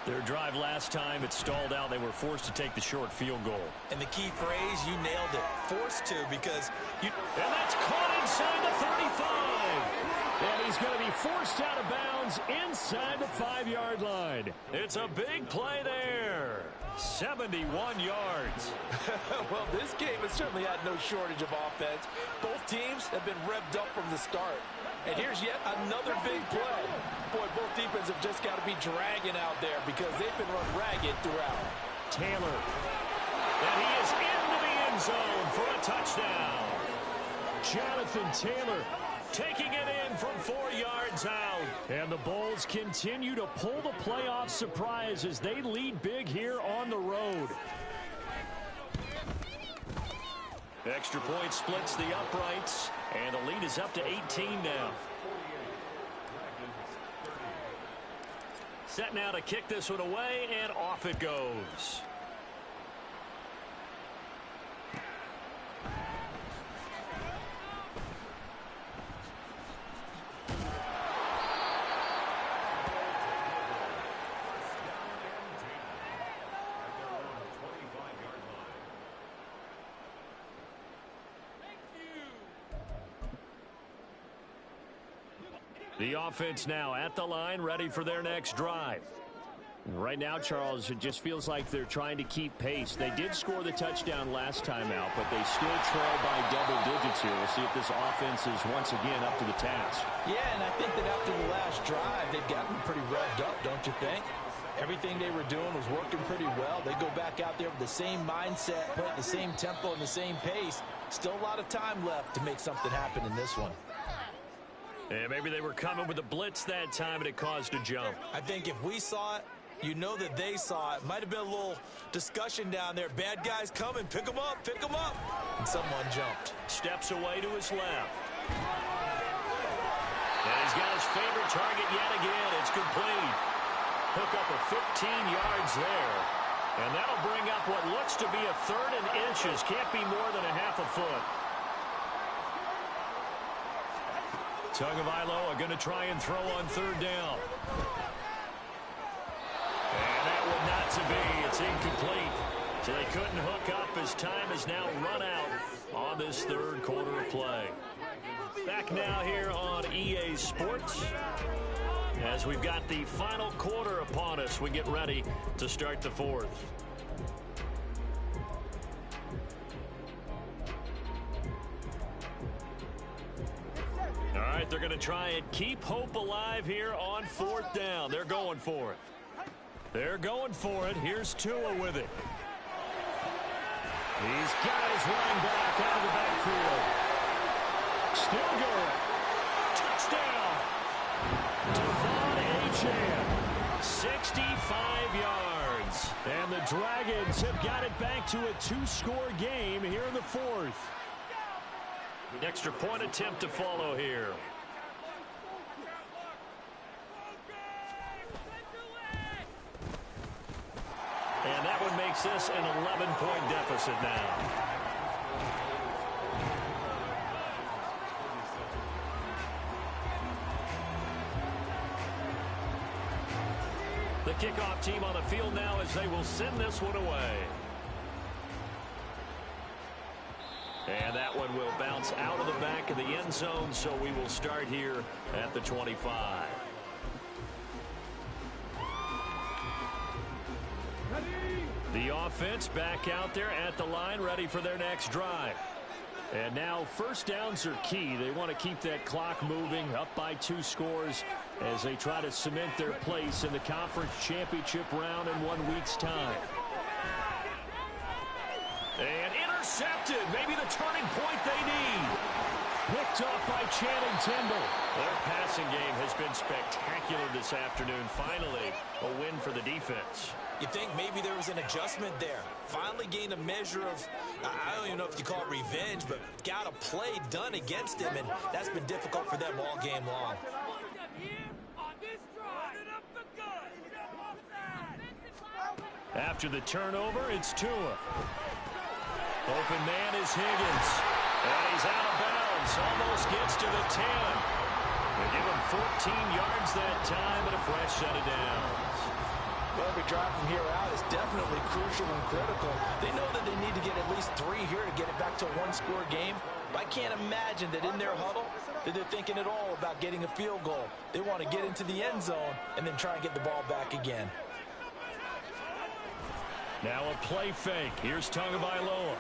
A: Their drive last time, it stalled out. They were forced to take the short field goal.
B: And the key phrase, you nailed it. Forced to, because you...
A: And that's caught inside the 35. And he's going to be forced out of bounds inside the 5-yard line. It's a big play there. 71 yards.
B: Well, this game has certainly had no shortage of offense. Both teams have been revved up from the start. And here's yet another big play. Boy, both defenses have just got to be dragging out there because they've been run ragged throughout.
A: Taylor. And he is into the end zone for a touchdown. Jonathan Taylor taking it in from 4 yards out. And the Bulls continue to pull the playoff surprise as they lead big here on the road. Extra point splits the uprights, and the lead is up to 18 now. Set now to kick this one away, and off it goes. The offense now at the line, ready for their next drive. Right now, Charles, it just feels like they're trying to keep pace. They did score the touchdown last time out, but they still trail by double digits here. We'll see if this offense is once again up to the task.
B: Yeah, and I think that after the last drive, they've gotten pretty revved up, don't you think? Everything they were doing was working pretty well. They go back out there with the same mindset, playing the same tempo and the same pace. Still a lot of time left to make something happen in this one.
A: And maybe they were coming with a blitz that time, and it caused a jump.
B: I think if we saw it, you know that they saw it. Might have been a little discussion down there. Bad guys coming. Pick them up. Pick them up. And someone jumped.
A: Steps away to his left. And he's got his favorite target yet again. It's complete. Hook up of 15 yards there. And that'll bring up what looks to be a third and inches. Can't be more than a half a foot. Tagovailoa are going to try and throw on third down. And that one not to be. It's incomplete. So they couldn't hook up as time has now run out on this third quarter of play. Back now here on EA Sports as we've got the final quarter upon us. We get ready to start the fourth. All right, they're going to try and keep hope alive here on fourth down. They're going for it. They're going for it. Here's Tua with it. He's got his running back out of the backfield. Still going. Touchdown. Divisional. 65 yards. And the Dragons have got it back to a two-score game here in the fourth. Extra point attempt to follow here. And that one makes this an 11-point deficit now. The kickoff team on the field now as they will send this one away. And that one will bounce out of the back of the end zone, so we will start here at the 25. The offense back out there at the line, ready for their next drive. And now first downs are key. They want to keep that clock moving, up by 2 scores as they try to cement their place in the conference championship round in 1 week's time. And intercepted. Maybe the turning point they need. Picked up by Channing Tindall. Their passing game has been spectacular this afternoon. Finally, a win for the defense.
B: You think maybe there was an adjustment there. Finally gained a measure of, I don't even know if you call it revenge, but got a play done against him, and that's been difficult for them all game long.
A: After the turnover, it's Tua. Open man is Higgins. And he's out of bounds. Almost gets to the 10. They give him 14 yards that time and a fresh set of downs.
B: Well, every drive from here out is definitely crucial and critical. They know that they need to get at least 3 here to get it back to a 1-score game. But I can't imagine that in their huddle that they're thinking at all about getting a field goal. They want to get into the end zone and then try and get the ball back again.
A: Now a play fake. Here's Tagovailoa.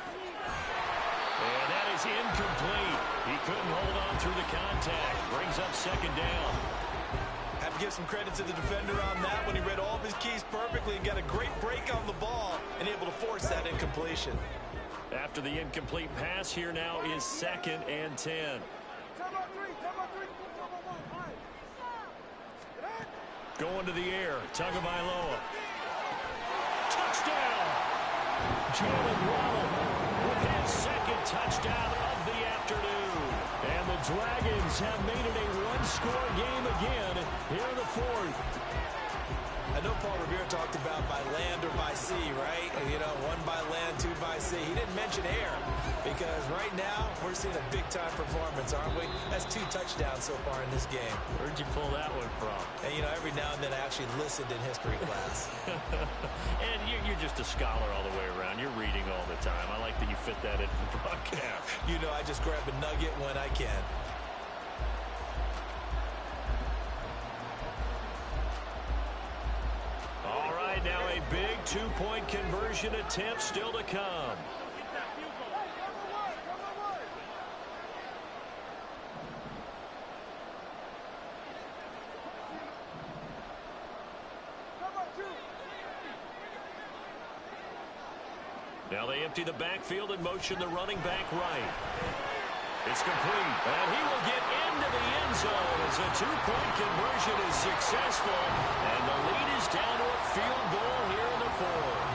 A: And that is incomplete. He couldn't hold on through the contact. Brings up second down.
B: Have to give some credit to the defender on that when he read all of his keys perfectly and got a great break on the ball and able to force that incompletion.
A: After the incomplete pass, here now is 2nd and 10. Going to the air, Tagovailoa. Touchdown! Jalen Waddle with his 2nd touchdown of the afternoon. And the Dragons have made it a 1-score game again here in the 4th.
B: I know Paul Revere talked about by land or by sea, right? You know, 1 by land, 2 by sea. He didn't mention air because right now we're seeing a big-time performance, aren't we? That's 2 touchdowns so far in this game.
A: Where'd you pull that one from?
B: And, you know, every now and then I actually listened in history class.
A: And you're just a scholar all the way around. You're reading all the time. I like that you fit that into the broadcast.
B: You know, I just grab a nugget when I can.
A: All right, now a big 2-point conversion attempt still to come. Now they empty the backfield and motion the running back right. It's complete, and he will get into the end zone as a 2-point conversion is successful, and the lead is down to a field goal here in the 4th.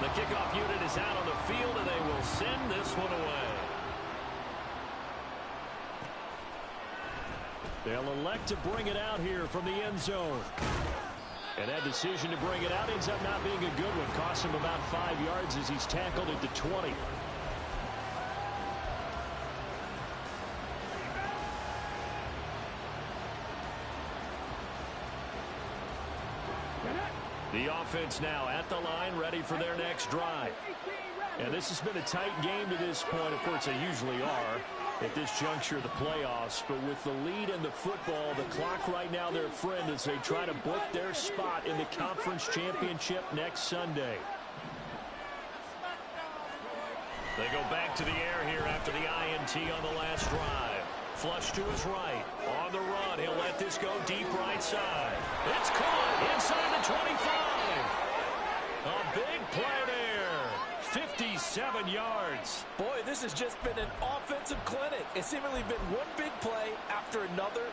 A: The kickoff unit is out on the field, and they will send this one away. They'll elect to bring it out here from the end zone. And that decision to bring it out ends up not being a good one. Costs him about 5 yards as he's tackled at the 20. The offense now at the line, ready for their next drive. And this has been a tight game to this point. Of course, they usually are at this juncture of the playoffs. But with the lead in the football, the clock right now their friend as they try to book their spot in the conference championship next Sunday. They go back to the air here after the INT on the last drive. Flush to his right. On the run, he'll let this go deep right side. It's caught inside the 25. A big play there. 57 yards.
B: Boy, this has just been an offensive clinic. It's seemingly been one big play after another,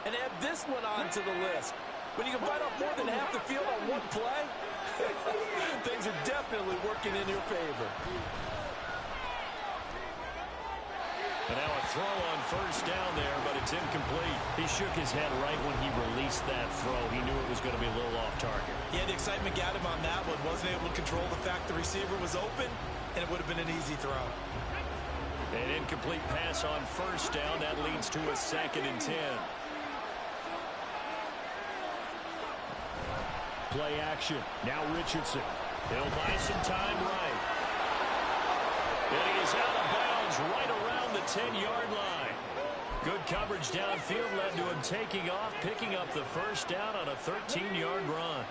B: and add this one on to the list. When you can bite off more than half the field on one play, things are definitely working in your favor.
A: And now a throw on first down there, but it's incomplete. He shook his head right when he released that throw. He knew it was going to be a little off target.
B: Yeah, the excitement got him on that one. Wasn't able to control the fact the receiver was open, and it would have been an easy throw.
A: An incomplete pass on first down. That leads to a 2nd and 10. Play action. Now Richardson. He'll buy some time right. And he is out of bounds right around the 10-yard line. Good coverage downfield led to him taking off, picking up the first down on a 13-yard run.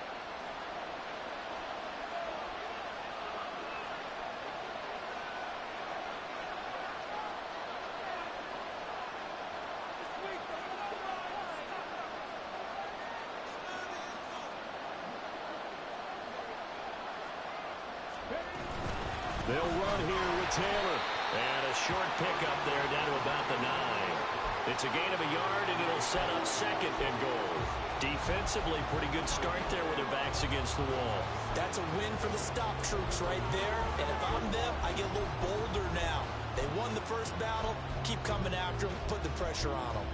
A: They'll run here with Taylor. And a short pickup there down to about the 9. It's a gain of a yard, and it'll set up second and goal. Defensively, pretty good start there with their backs against the wall.
B: That's a win for the stop troops right there. And if I'm them, I get a little bolder now. They won the first battle. Keep coming after them. Put the pressure on them.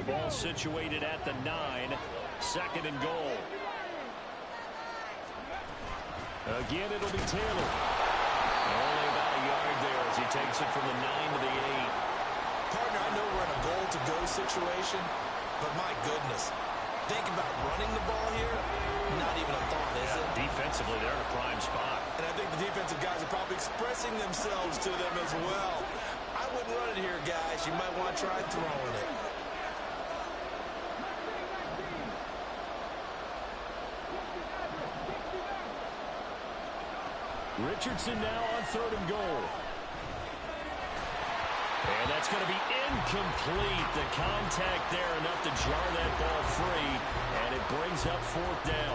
A: Ball situated at the 9, second and goal. Again, it'll be Taylor. Only about a yard there as he takes it from the 9 to the 8.
B: Partner, I know we're in a goal-to-go situation, but my goodness, think about running the ball here. Not even a thought, is it?
A: Defensively, they're in a prime spot.
B: And I think the defensive guys are probably expressing themselves to them as well. I wouldn't run it here, guys. You might want to try throwing it.
A: Richardson now on third and goal. And that's going to be incomplete. The contact there enough to jar that ball free, and it brings up fourth down.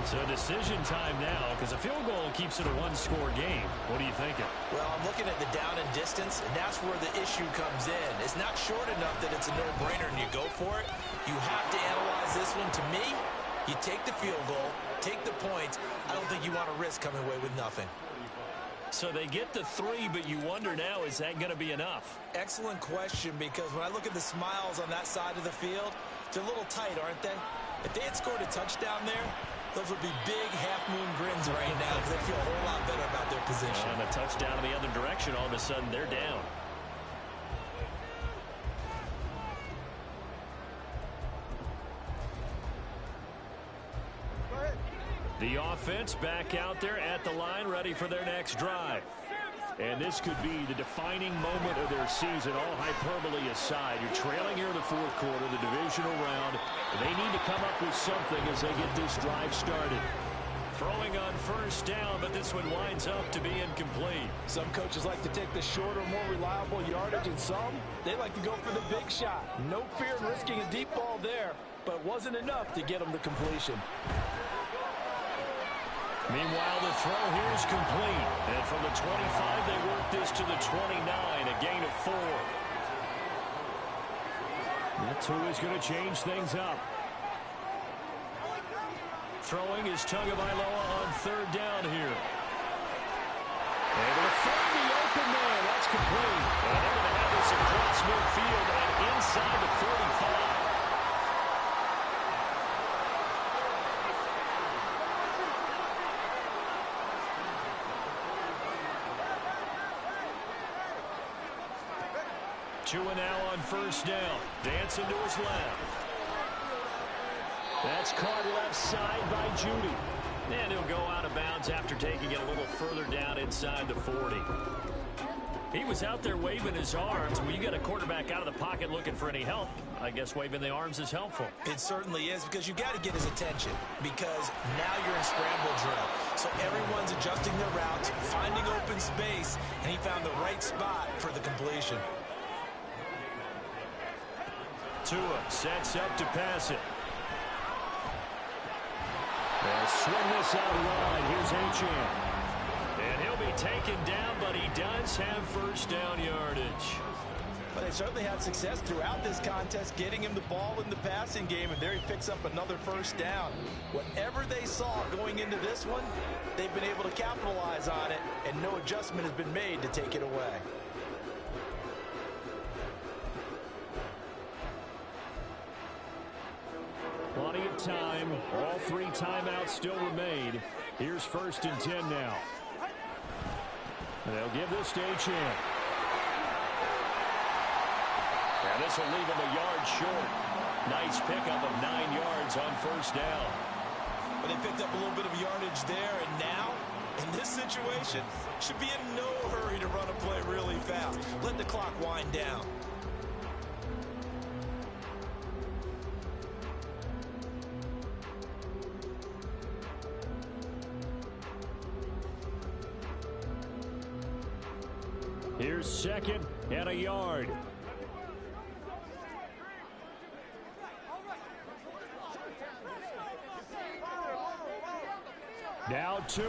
A: So decision time now, because a field goal keeps it a one-score game. What are you thinking?
B: Well, I'm looking at the down and distance, and that's where the issue comes in. It's not short enough that it's a no-brainer and you go for it. You have to analyze this one. To me, you take the field goal, take the points. I don't think you want to risk coming away with nothing.
A: So they get the 3, but you wonder now, is that going to be enough?
B: Excellent question, because when I look at the smiles on that side of the field, they're a little tight, aren't they? If they had scored a touchdown there, those would be big half-moon grins right now because they feel a whole lot better about their position.
A: And a touchdown in the other direction, all of a sudden they're down. The offense back out there at the line, ready for their next drive. And this could be the defining moment of their season, all hyperbole aside. You're trailing here in the fourth quarter, the divisional round. They need to come up with something as they get this drive started. Throwing on first down, but this one winds up to be incomplete.
C: Some coaches like to take the shorter, more reliable yardage, and some, they like to go for the big shot. No fear in risking a deep ball there, but it wasn't enough to get them the completion.
A: Meanwhile, the throw here is complete. And from the 25, they work this to the 29, a gain of 4. That's who is going to change things up. Throwing is Tagovailoa on third down here. Able to find the open man. That's complete. And they're going to have this across midfield and inside the 45. Tua now on first down. Dancing to his left. That's caught left side by Judy. And he'll go out of bounds after taking it a little further down inside the 40. He was out there waving his arms. When you get a quarterback out of the pocket looking for any help, I guess waving the arms is helpful.
B: It certainly is, because you got to get his attention, because now you're in scramble drill. So everyone's adjusting their routes, finding open space, and he found the right spot for the completion.
A: Tua sets up to pass it. They'll swing this out wide. Here's Achane. And he'll be taken down, but he does have first down yardage.
C: But they certainly had success throughout this contest, getting him the ball in the passing game, and there he picks up another first down. Whatever they saw going into this one, they've been able to capitalize on it, and no adjustment has been made to take it away.
A: Plenty of time. All 3 timeouts still remain. Here's 1st and 10 now. And they'll give this to Achane. And this will leave him a yard short. Nice pickup of 9 yards on 1st down.
B: Well, they picked up a little bit of yardage there, and now, in this situation, should be in no hurry to run a play really fast. Let the clock wind down.
A: Here's 2nd and a yard. Now Tua,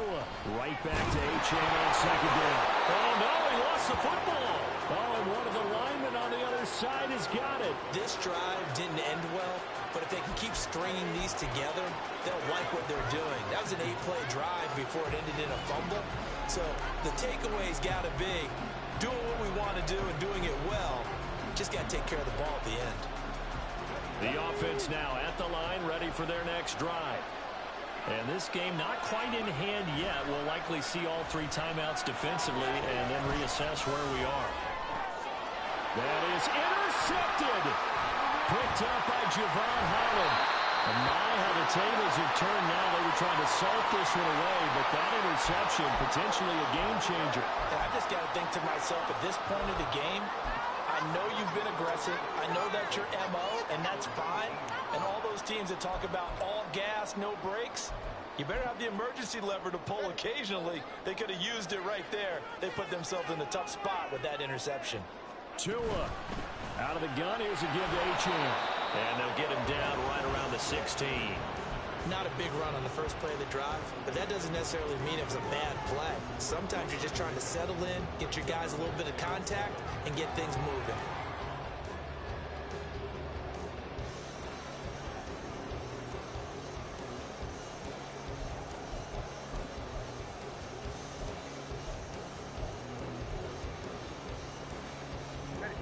A: right back to Achane on 2nd down. Oh, no, he lost the football. Oh, and one of the linemen on the other side has got it.
B: This drive didn't end well, but if they can keep stringing these together, they'll like what they're doing. That was an 8-play drive before it ended in a fumble. So the takeaway's got to be doing what we want to do and doing it well. Just got to take care of the ball at the end.
A: The offense now at the line, ready for their next drive. And this game not quite in hand yet. We'll likely see all 3 timeouts defensively and then reassess where we are. That is intercepted. Picked up by Javon Holland. And my, how the tables have turned now. They were trying to salt this one away, but that interception, potentially a game changer.
B: And I just got to think to myself, at this point of the game, I know you've been aggressive. I know that's your MO, and that's fine. And all those teams that talk about all gas, no brakes, you better have the emergency lever to pull occasionally. They could have used it right there. They put themselves in a tough spot with that interception.
A: Tua out of the gun. Here's a give to Achane. And they'll get him down right around the 16.
B: Not a big run on the first play of the drive, but that doesn't necessarily mean it was a bad play. Sometimes you're just trying to settle in, get your guys a little bit of contact, and get things moving.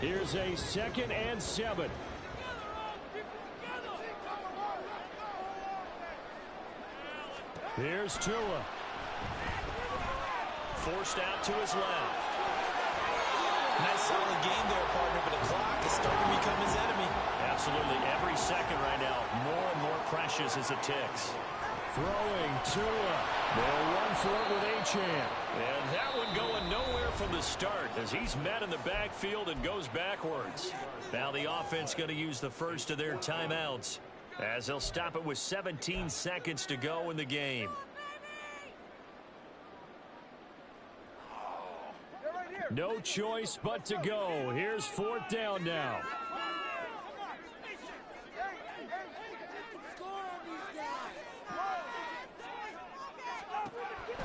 A: Here's a 2nd and 7. Here's Tua. Forced out to his left.
B: Nice solid game there, partner, but the clock is starting to become his enemy.
A: Absolutely. Every second right now, more and more precious as it ticks. Throwing Tua. They'll run for it with Achane. And that one going nowhere from the start as he's met in the backfield and goes backwards. Now the offense going to use the first of their timeouts as they'll stop it with 17 seconds to go in the game. No choice but to go. Here's 4th down now.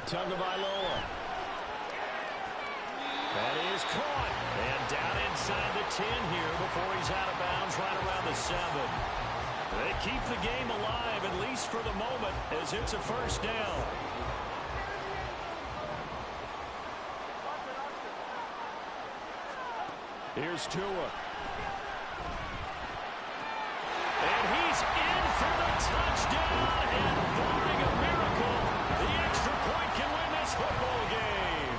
A: Tagovailoa. That is caught. And down inside the 10 here before he's out of bounds right around the 7. They keep the game alive, at least for the moment, as it's a 1st down. Here's Tua. And he's in for the touchdown. And barring a miracle, the extra point can win this football game.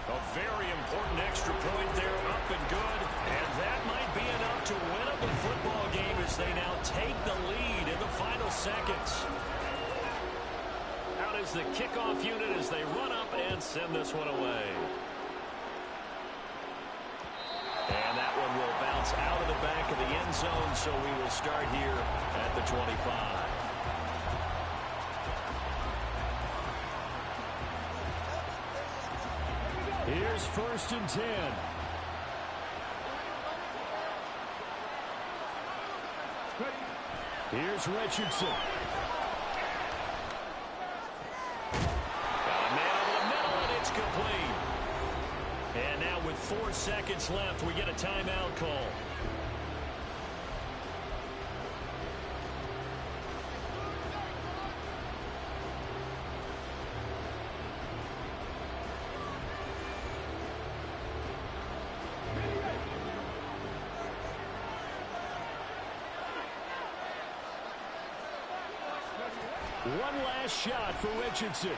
A: A very important extra point there, up and good. And that might be enough to win up the football game as they now take the lead in the final seconds. Out is the kickoff unit as they run up and send this one away. And that one will bounce out of the back of the end zone, so we will start here at the 25. Here's 1st and 10. Here's Richardson. Got a man over the middle, and it's complete. And now with 4 seconds left, we get a timeout call. One last shot for Richardson.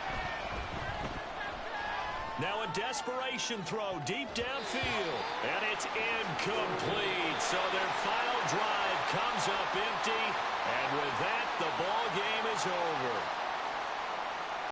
D: Now a desperation throw deep downfield. And it's incomplete. So their final drive comes up empty. And with that, the ball game is over.